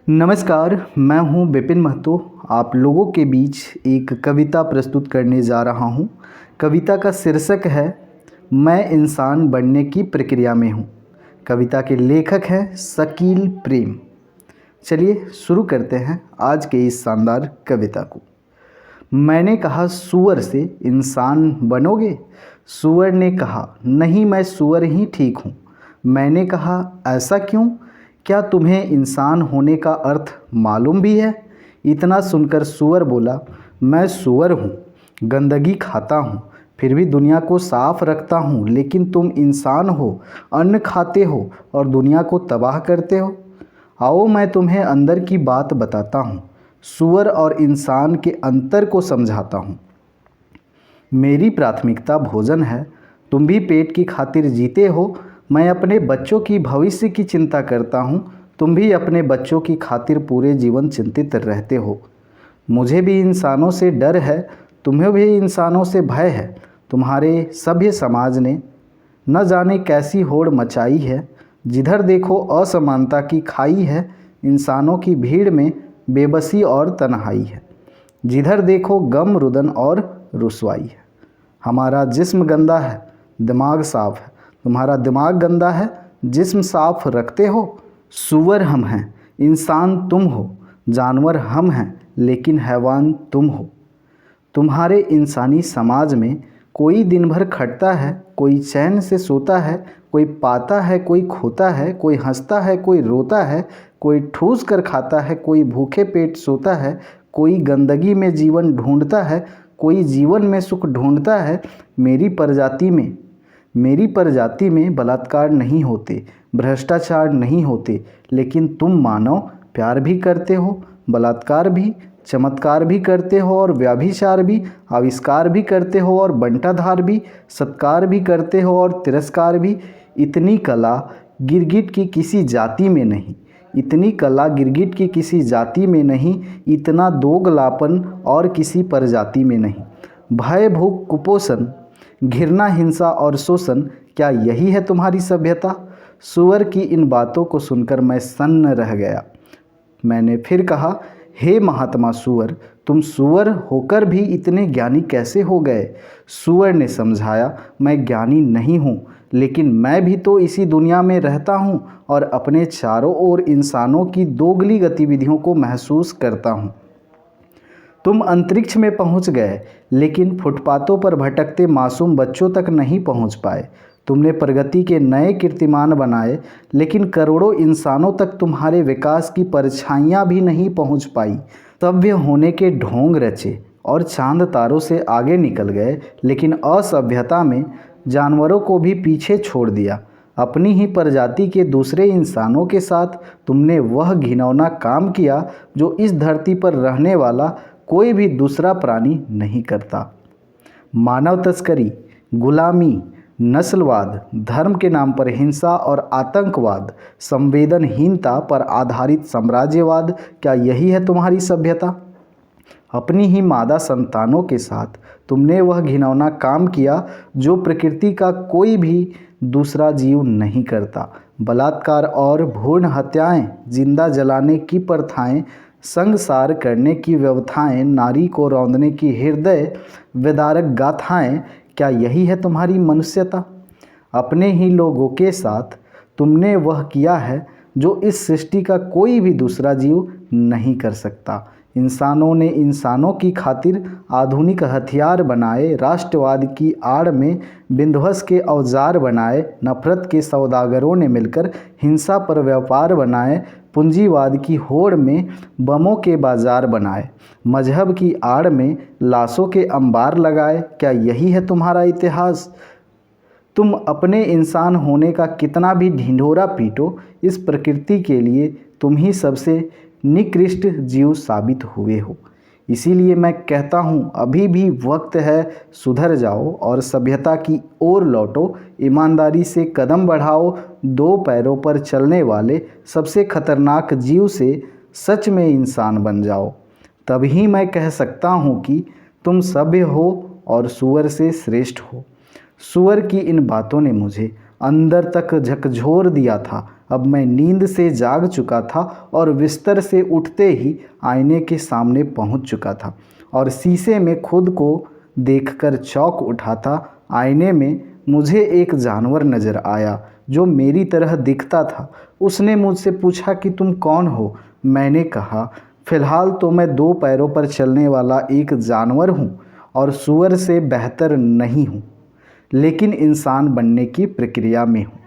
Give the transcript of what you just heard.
नमस्कार, मैं हूं विपिन महतो। आप लोगों के बीच एक कविता प्रस्तुत करने जा रहा हूं। कविता का शीर्षक है मैं इंसान बनने की प्रक्रिया में हूं। कविता के लेखक हैं शकील प्रेम। चलिए शुरू करते हैं आज के इस शानदार कविता को। मैंने कहा सूअर से इंसान बनोगे? सूअर ने कहा नहीं, मैं सूअर ही ठीक हूँ। मैंने कहा ऐसा क्यों? क्या तुम्हें इंसान होने का अर्थ मालूम भी है? इतना सुनकर सूअर बोला मैं सूअर हूँ, गंदगी खाता हूँ, फिर भी दुनिया को साफ रखता हूँ। लेकिन तुम इंसान हो, अन्न खाते हो और दुनिया को तबाह करते हो। आओ मैं तुम्हें अंदर की बात बताता हूँ, सूअर और इंसान के अंतर को समझाता हूँ। मेरी प्राथमिकता भोजन है, तुम भी पेट की खातिर जीते हो। मैं अपने बच्चों की भविष्य की चिंता करता हूँ, तुम भी अपने बच्चों की खातिर पूरे जीवन चिंतित रहते हो। मुझे भी इंसानों से डर है, तुम्हें भी इंसानों से भय है। तुम्हारे सभ्य समाज ने न जाने कैसी होड़ मचाई है, जिधर देखो असमानता की खाई है। इंसानों की भीड़ में बेबसी और तन्हाई है, जिधर देखो गम रुदन और रुसवाई है। हमारा जिस्म गंदा है, दिमाग साफ है, तुम्हारा दिमाग गंदा है, जिस्म साफ रखते हो। सूअर हम हैं, इंसान तुम हो, जानवर हम हैं, लेकिन हैवान तुम हो। तुम्हारे इंसानी समाज में कोई दिन भर खटता है, कोई चैन से सोता है, कोई पाता है, कोई खोता है, कोई हंसता है, कोई रोता है, कोई ठूस कर खाता है, कोई भूखे पेट सोता है, कोई गंदगी में जीवन ढूंढता है, कोई जीवन में सुख ढूंढता है। मेरी प्रजाति में बलात्कार नहीं होते, भ्रष्टाचार नहीं होते, लेकिन तुम मानव प्यार भी करते हो, बलात्कार भी, चमत्कार भी करते हो और व्याभिचार भी, आविष्कार भी करते हो और बंटाधार भी, सत्कार भी करते हो और तिरस्कार भी। इतनी कला गिरगिट की किसी जाति में नहीं, इतनी कला गिरगिट की किसी जाति में नहीं, इतना दोगलापन और किसी प्रजाति में नहीं। भय, भूख, कुपोषण, घृणा, हिंसा और शोषण, क्या यही है तुम्हारी सभ्यता? सूअर की इन बातों को सुनकर मैं सन्न रह गया। मैंने फिर कहा हे महात्मा सूअर, तुम सूअर होकर भी इतने ज्ञानी कैसे हो गए? सूअर ने समझाया मैं ज्ञानी नहीं हूँ, लेकिन मैं भी तो इसी दुनिया में रहता हूँ और अपने चारों ओर इंसानों की दोगली गतिविधियों को महसूस करता हूँ। तुम अंतरिक्ष में पहुंच गए, लेकिन फुटपाथों पर भटकते मासूम बच्चों तक नहीं पहुंच पाए। तुमने प्रगति के नए कीर्तिमान बनाए, लेकिन करोड़ों इंसानों तक तुम्हारे विकास की परछाइयाँ भी नहीं पहुंच पाई। सभ्य होने के ढोंग रचे और चांद तारों से आगे निकल गए, लेकिन असभ्यता में जानवरों को भी पीछे छोड़ दिया। अपनी ही प्रजाति के दूसरे इंसानों के साथ तुमने वह घिनौना काम किया जो इस धरती पर रहने वाला कोई भी दूसरा प्राणी नहीं करता। मानव तस्करी, गुलामी, नस्लवाद, धर्म के नाम पर हिंसा और आतंकवाद, संवेदनहीनता पर आधारित साम्राज्यवाद, क्या यही है तुम्हारी सभ्यता? अपनी ही मादा संतानों के साथ तुमने वह घिनौना काम किया जो प्रकृति का कोई भी दूसरा जीव नहीं करता। बलात्कार और भ्रूण हत्याएं, जिंदा जलाने की प्रथाएं, संगसार करने की व्यवथाएं, नारी को रौंदने की हृदय विदारक गाथाएं, क्या यही है तुम्हारी मनुष्यता? अपने ही लोगों के साथ तुमने वह किया है जो इस सृष्टि का कोई भी दूसरा जीव नहीं कर सकता। इंसानों ने इंसानों की खातिर आधुनिक हथियार बनाए, राष्ट्रवाद की आड़ में विध्वंस के औजार बनाए, नफरत के सौदागरों ने मिलकर हिंसा पर व्यापार बनाए, पूंजीवाद की होड़ में बमों के बाजार बनाए, मजहब की आड़ में लाशों के अंबार लगाए। क्या यही है तुम्हारा इतिहास? तुम अपने इंसान होने का कितना भी ढिंढोरा पीटो, इस प्रकृति के लिए तुम ही सबसे निकृष्ट जीव साबित हुए हो। इसीलिए मैं कहता हूँ अभी भी वक्त है, सुधर जाओ और सभ्यता की ओर लौटो। ईमानदारी से कदम बढ़ाओ। दो पैरों पर चलने वाले सबसे खतरनाक जीव से सच में इंसान बन जाओ। तभी मैं कह सकता हूँ कि तुम सभ्य हो और सूअर से श्रेष्ठ हो। सूअर की इन बातों ने मुझे अंदर तक झकझोर दिया था। अब मैं नींद से जाग चुका था और बिस्तर से उठते ही आईने के सामने पहुंच चुका था और शीशे में खुद को देखकर चौंक उठा था। आईने में मुझे एक जानवर नज़र आया जो मेरी तरह दिखता था। उसने मुझसे पूछा कि तुम कौन हो? मैंने कहा, फ़िलहाल तो मैं 2 पैरों पर चलने वाला एक जानवर हूँ और सूअर से बेहतर नहीं हूँ, लेकिन इंसान बनने की प्रक्रिया में हूँ।